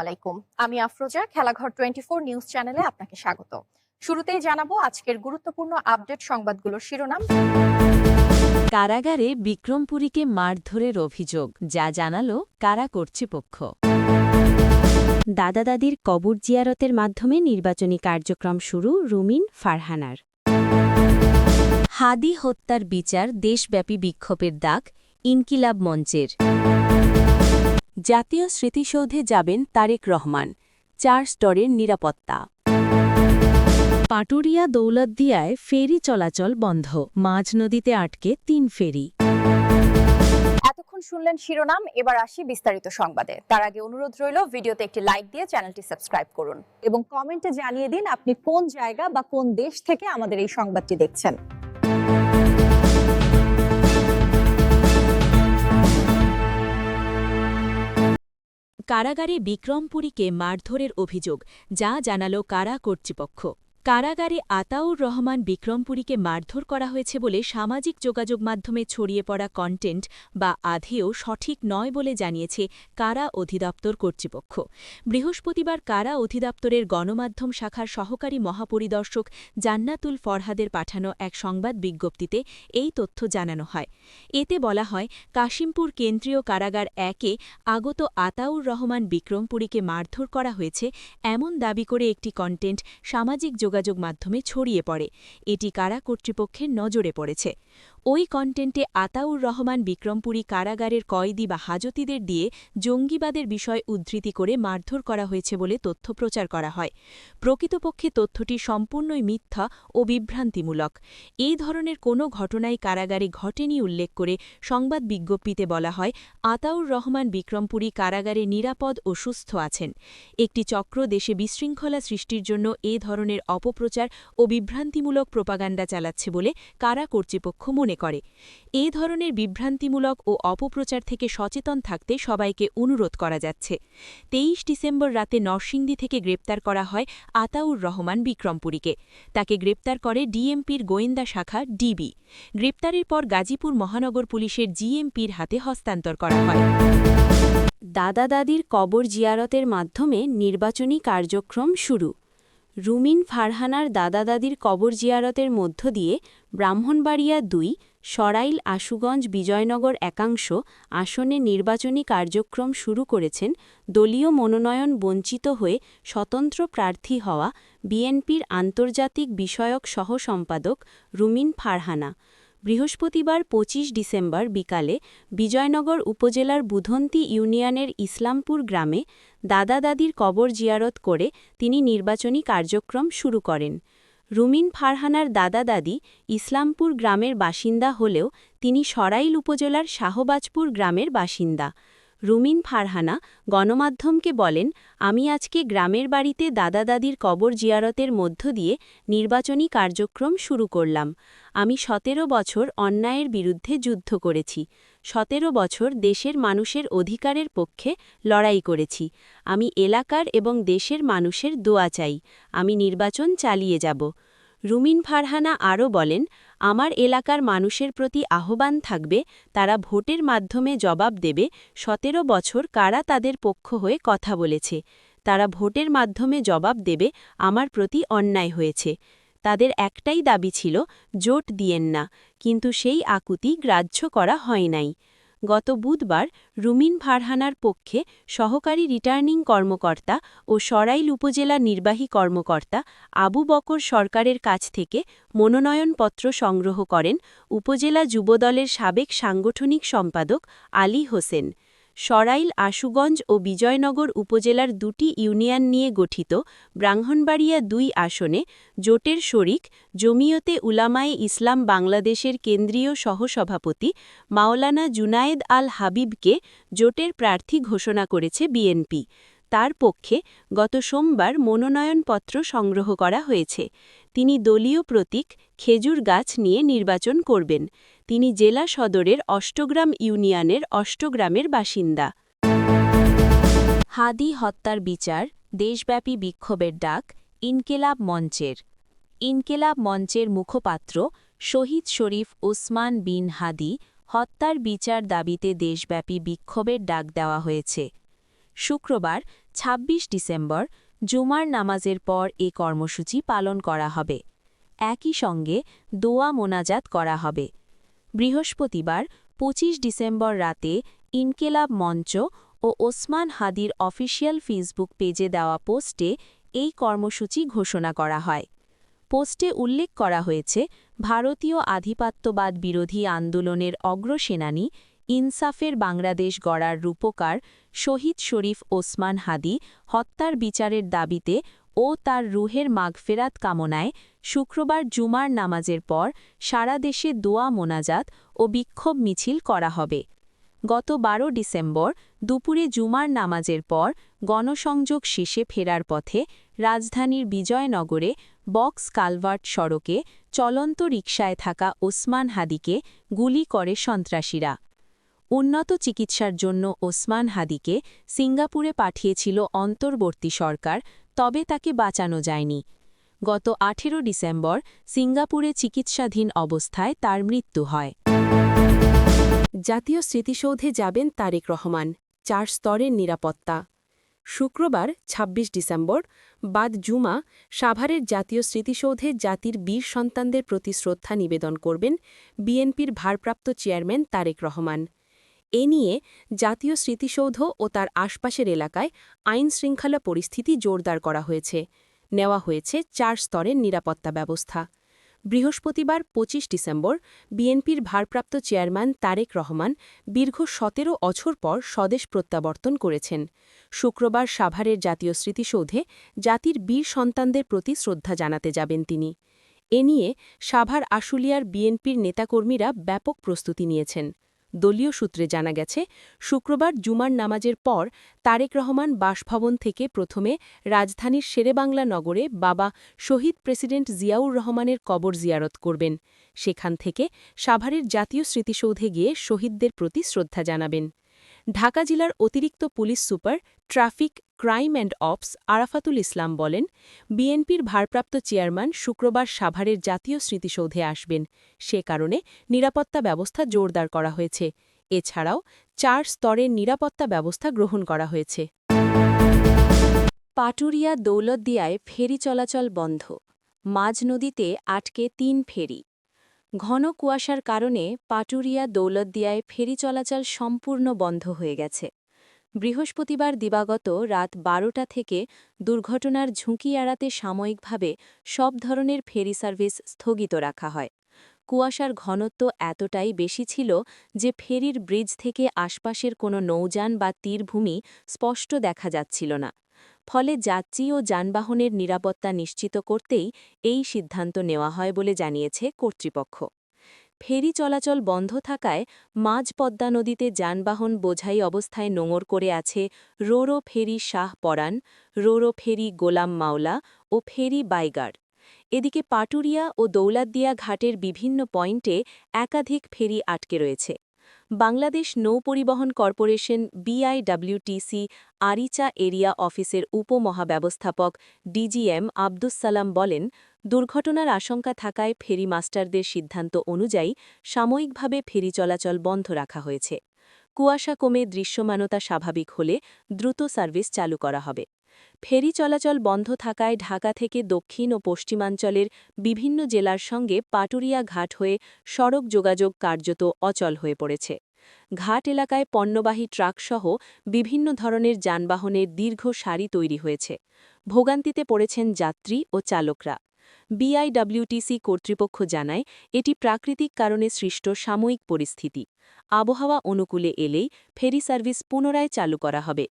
আলাইকুম। আমি আফরোজা, খেলাঘর 24 নিউজ চ্যানেলে আপনাকে স্বাগত। শুরুতেই জানাবো আজকের গুরুত্বপূর্ণ আপডেট সংবাদগুলোর শিরোনাম। কারাগারে বিক্রমপুরীকে মারধরের অভিযোগ, যা জানালো কারা কর্তৃপক্ষ। দাদা দাদির কবর জিয়ারতের মাধ্যমে নির্বাচনী কার্যক্রম শুরু রুমিন ফারহানার। হাদি হত্যার বিচার, দেশব্যাপী বিক্ষোভের ডাক ইনকিলাব মঞ্চের। জাতীয় স্মৃতিসৌধে যাবেন তারেক রহমান, 4 স্তরের নিরাপত্তা। পাটুরিয়া দৌলতদিয়ায় ফেরি চলাচল বন্ধ, মাঝ নদীতে আটকে 3 ফেরি। এতক্ষণ শুনলেন শিরোনাম, এবার আসি বিস্তারিত সংবাদে। তার আগে অনুরোধ রইল ভিডিওতে একটি লাইক দিয়ে চ্যানেলটি সাবস্ক্রাইব করুন এবং কমেন্টে জানিয়ে দিন আপনি কোন জায়গা বা কোন দেশ থেকে আমাদের এই সংবাদটি দেখছেন। কারাগারে বিক্রমপুরীকে মারধরের অভিযোগ, যা জানালো কারা কর্তৃপক্ষ। কারাগারে আতাউর রহমান বিক্রমপুরীকে মারধর করা হয়েছে বলে সামাজিক যোগাযোগ মাধ্যমে ছড়িয়ে পড়া কন্টেন্ট বা আধেও সঠিক নয় বলে জানিয়েছে কারা অধিদপ্তর কর্তৃপক্ষ। বৃহস্পতিবার কারা অধিদপ্তরের গণমাধ্যম শাখার সহকারী মহাপরিদর্শক জান্নাতুল ফরহাদের পাঠানো এক সংবাদ বিজ্ঞপ্তিতে এই তথ্য জানানো হয়। এতে বলা হয়, কাশিমপুর কেন্দ্রীয় কারাগার 1-এ আগত আতাউর রহমান বিক্রমপুরীকে মারধর করা হয়েছে এমন দাবি করে একটি কন্টেন্ট সামাজিক যোগাযোগ মাধ্যমে ছড়িয়ে পড়ে। এটি কারা কর্তৃপক্ষের নজরে পড়েছে। ওই কন্টেন্টে আতাউর রহমান বিক্রমপুরী কারাগারের কয়েদি বা হাজতিদের দিয়ে জঙ্গিবাদের বিষয় উদ্ধৃতি করে মারধর করা হয়েছে বলে তথ্য প্রচার করা হয়। প্রকৃতপক্ষে তথ্যটি সম্পূর্ণই মিথ্যা ও বিভ্রান্তিমূলক। এই ধরনের কোনো ঘটনাই কারাগারে ঘটেনি উল্লেখ করে সংবাদ বিজ্ঞপ্তিতে বলা হয়, আতাউর রহমান বিক্রমপুরী কারাগারে নিরাপদ ও সুস্থ আছেন। একটি চক্র দেশে বিশৃঙ্খলা সৃষ্টির জন্য এ ধরনের অপপ্রচার ও বিভ্রান্তিমূলক প্রোপাগান্ডা চালাচ্ছে বলে কারা কর্তৃপক্ষ মনে করে। এ ধরনের বিভ্রান্তিমূলক ও অপপ্রচার থেকে সচেতন থাকতে সবাইকে অনুরোধ করা যাচ্ছে। 23 ডিসেম্বর রাতে নরসিংদী থেকে গ্রেপ্তার করা হয় আতাউর রহমান বিক্রমপুরীকে। তাকে গ্রেপ্তার করে ডিএমপির গোয়েন্দা শাখা ডিবি। গ্রেপ্তারের পর গাজীপুর মহানগর পুলিশের জিএমপির হাতে হস্তান্তর করা হয়। দাদা দাদির কবর জিয়ারতের মাধ্যমে নির্বাচনী কার্যক্রম শুরু। রুমিন ফারহানার দাদা দাদির কবর জিয়ারতের মধ্য দিয়ে ব্রাহ্মণবাড়িয়া 2, সরাইল আশুগঞ্জ বিজয়নগর একাংশ আসনে নির্বাচনী কার্যক্রম শুরু করেছেন দলীয় মনোনয়ন বঞ্চিত হয়ে স্বতন্ত্র প্রার্থী হওয়া বিএনপির আন্তর্জাতিক বিষয়ক সহ-সম্পাদক রুমিন ফারহানা। বৃহস্পতিবার 25 ডিসেম্বর বিকালে বিজয়নগর উপজেলার বুধন্তি ইউনিয়নের ইসলামপুর গ্রামে দাদা দাদির কবর জিয়ারত করে তিনি নির্বাচনী কার্যক্রম শুরু করেন। রুমিন ফারহানার দাদা দাদি ইসলামপুর গ্রামের বাসিন্দা হলেও তিনি সরাইল উপজেলার শাহবাজপুর গ্রামের বাসিন্দা। রুমিন ফারহানা গণমাধ্যমকে বলেন, আমি আজকে গ্রামের বাড়িতে দাদা দাদির কবর জিয়ারতের মধ্য দিয়ে নির্বাচনী কার্যক্রম শুরু করলাম। আমি 17 বছর অন্যায়ের বিরুদ্ধে যুদ্ধ করেছি। 17 বছর দেশের মানুষের অধিকারের পক্ষে লড়াই করেছি। আমি এলাকার এবং দেশের মানুষের দোয়া চাই। আমি নির্বাচন চালিয়ে যাব। রুমিন ফারহানা আরও বলেন, আমার এলাকার মানুষের প্রতি আহ্বান থাকবে, তারা ভোটের মাধ্যমে জবাব দেবে 17 বছর কারা তাদের পক্ষ হয়ে কথা বলেছে। তারা ভোটের মাধ্যমে জবাব দেবে আমার প্রতি অন্যায় হয়েছে। তাদের একটাই দাবি ছিল, জোট দিয়েন না, কিন্তু সেই আকুতি গ্রাহ্য করা হয় নাই। গত বুধবার রুমিন ফারহানার পক্ষে সহকারী রিটার্নিং কর্মকর্তা ও সরাইল উপজেলা নির্বাহী কর্মকর্তা আবু বকর সরকারের কাছ থেকে মনোনয়নপত্র সংগ্রহ করেন উপজেলা যুবদলের সাবেক সাংগঠনিক সম্পাদক আলী হোসেন। সরাইল আশুগঞ্জ ও বিজয়নগর উপজেলার 2টি ইউনিয়ন নিয়ে গঠিত ব্রাহ্মণবাড়িয়া 2 আসনে জোটের শরিক জমিয়তে উলামায়ে ইসলাম বাংলাদেশের কেন্দ্রীয় সহসভাপতি মাওলানা জুনায়েদ আল হাবিবকে জোটের প্রার্থী ঘোষণা করেছে বিএনপি। তার পক্ষে গত সোমবার মনোনয়নপত্র সংগ্রহ করা হয়েছে। তিনি দলীয় প্রতীক খেজুর গাছ নিয়ে নির্বাচন করবেন। তিনি জেলা সদরের অষ্টগ্রাম ইউনিয়নের অষ্টগ্রামের বাসিন্দা। হাদি হত্যার বিচার, দেশব্যাপী বিক্ষোভের ডাক ইনকিলাব মঞ্চের। ইনকিলাব মঞ্চের মুখপাত্র শহীদ শরীফ ওসমান বিন হাদি হত্যার বিচার দাবিতে দেশব্যাপী বিক্ষোভের ডাক দেওয়া হয়েছে। শুক্রবার ২৬ ডিসেম্বর জুমার নামাজের পর এ কর্মসূচি পালন করা হবে। একই সঙ্গে দোয়া মোনাজাত করা হবে। বৃহস্পতিবার ২৫ ডিসেম্বর রাতে ইনকেলাব মঞ্চ ও ওসমান হাদির অফিসিয়াল ফেসবুক পেজে দেওয়া পোস্টে এই কর্মসূচি ঘোষণা করা হয়। পোস্টে উল্লেখ করা হয়েছে, ভারতীয় আধিপত্যবাদ বিরোধী আন্দোলনের অগ্রসেনানী, ইনসাফের বাংলাদেশ গড়ার রূপকার শহীদ শরীফ ওসমান হাদি হত্যার বিচারের দাবিতে ও তার রুহের মাগফেরাত কামনায় শুক্রবার জুমার নামাজের পর সারা দেশে দোয়া মোনাজাত ও বিক্ষোভ মিছিল করা হবে। গত ১২ ডিসেম্বর দুপুরে জুমার নামাজের পর গণসংযোগ শেষে ফেরার পথে রাজধানীর বিজয়নগরে বক্স কালভার্ট সড়কে চলন্ত রিকশায় থাকা ওসমান হাদিকে গুলি করে সন্ত্রাসীরা। উন্নত চিকিৎসার জন্য ওসমান হাদিকে সিঙ্গাপুরে পাঠিয়েছিল অন্তর্বর্তী সরকার, তবে তাকে বাঁচানো যায়নি। গত ১৮ ডিসেম্বর সিঙ্গাপুরে চিকিৎসাধীন অবস্থায় তার মৃত্যু হয়। জাতীয় স্মৃতিসৌধে যাবেন তারেক রহমান, ৪ স্তরের নিরাপত্তা। শুক্রবার ২৬ ডিসেম্বর বাদ জুমা সাভারের জাতীয় স্মৃতিসৌধে জাতির বীর সন্তানদের প্রতি শ্রদ্ধা নিবেদন করবেন বিএনপির ভারপ্রাপ্ত চেয়ারম্যান তারেক রহমান। এ নিয়ে জাতীয় স্মৃতিসৌধ ও তার আশপাশের এলাকায় আইন-শৃঙ্খলা পরিস্থিতি জোরদার করা হয়েছে। নেওয়া হয়েছে ৪ স্তরের নিরাপত্তা ব্যবস্থা। বৃহস্পতিবার ২৫ ডিসেম্বর বিএনপির ভারপ্রাপ্ত চেয়ারম্যান তারেক রহমান দীর্ঘ ১৭ বছর পর স্বদেশ প্রত্যাবর্তন করেছেন। শুক্রবার সাভারের জাতীয় স্মৃতিসৌধে জাতির বীর সন্তানদের প্রতি শ্রদ্ধা জানাতে যাবেন তিনি। এ নিয়ে সাভার আশুলিয়ার বিএনপির নেতাকর্মীরা ব্যাপক প্রস্তুতি নিয়েছেন। দলীয় সূত্রে জানা গেছে, শুক্রবার জুমার নামাজের পর তারেক রহমান বাসভবন থেকে প্রথমে রাজধানীর শেরেবাংলা নগরে বাবা শহীদ প্রেসিডেন্ট জিয়াউর রহমানের কবর জিয়ারত করবেন। সেখান থেকে সাভারের জাতীয় স্মৃতিসৌধে গিয়ে শহীদদের প্রতি শ্রদ্ধা জানাবেন। ঢাকা জেলার অতিরিক্ত police super traffic, crime and ops Arafatul Islam বলেন, বিএনপির ভারপ্রাপ্ত চেয়ারম্যান শুক্রবার সাভারের জাতীয় স্মৃতিসৌধে আসবেন। সে কারণে নিরাপত্তা ব্যবস্থা জোরদার করা হয়েছে। এছাড়াও ৪ স্তরের নিরাপত্তা ব্যবস্থা গ্রহণ করা হয়েছে। পাটুরিয়া দৌলতদিয়ায় ফেরি চলাচল বন্ধ। মাঝ নদীতে আটকে ৩ ফেরি। ঘন কুয়াশার কারণে পাটুরিয়া দৌলতদিয়ায় ফেরি চলাচল সম্পূর্ণ বন্ধ হয়ে গেছে। বৃহস্পতিবার দিবাগত রাত ১২টা থেকে দুর্ঘটনার ঝুঁকি এড়াতে সাময়িকভাবে সব ধরনের ফেরি সার্ভিস স্থগিত রাখা হয়। কুয়াশার ঘনত্ব এতটাই বেশি ছিল যে ফেরির ব্রিজ থেকে আশপাশের কোনো নৌযান বা তীরভূমি স্পষ্ট দেখা যাচ্ছিল না। ফলে যাত্রী ও যানবাহনের নিরাপত্তা নিশ্চিত করতেই এই সিদ্ধান্ত নেওয়া হয় বলে জানিয়েছে কর্তৃপক্ষ। ফেরি চলাচল বন্ধ থাকায় মাঝ পদ্মা নদীতে যানবাহন বোঝাই অবস্থায় নোঙর করে আছে রোরো ফেরি শাহ পরান, রোরো ফেরি গোলাম মাওলা ও ফেরি বাইগার। এদিকে পাটুরিয়া ও দৌলতদিয়া ঘাটের বিভিন্ন পয়েন্টে একাধিক ফেরি আটকে রয়েছে। বাংলাদেশ নৌ পরিবহন কর্পোরেশন বিআইডব্লিউটিসি আরিচা এরিয়া অফিসের উপমহাব্যবস্থাপক ডিজিএম আব্দুস সালাম বলেন, দুর্ঘটনার আশঙ্কা থাকায় ফেরি মাস্টারদের সিদ্ধান্ত অনুযায়ী সাময়িকভাবে ফেরি চলাচল বন্ধ রাখা হয়েছে। কুয়াশা কমে দৃশ্যমানতা স্বাভাবিক হলে দ্রুত সার্ভিস চালু করা হবে। ফেরি চলাচল বন্ধ থাকায় ঢাকা থেকে দক্ষিণ ও পশ্চিমাঞ্চলের বিভিন্ন জেলার সঙ্গে পাটুরিয়া ঘাট হয়ে সড়ক যোগাযোগ কার্যত অচল হয়ে পড়েছে। ঘাট এলাকায় পণ্যবাহী ট্রাকসহ বিভিন্ন ধরনের যানবাহনের দীর্ঘ সারি তৈরি হয়েছে। ভোগান্তিতে পড়েছেন যাত্রী ও চালকরা। বিআইডব্লিউটিসি কর্তৃপক্ষ জানায়, এটি প্রাকৃতিক কারণে সৃষ্ট সাময়িক পরিস্থিতি। আবহাওয়া অনুকূলে এলেই ফেরি সার্ভিস পুনরায় চালু করা হবে।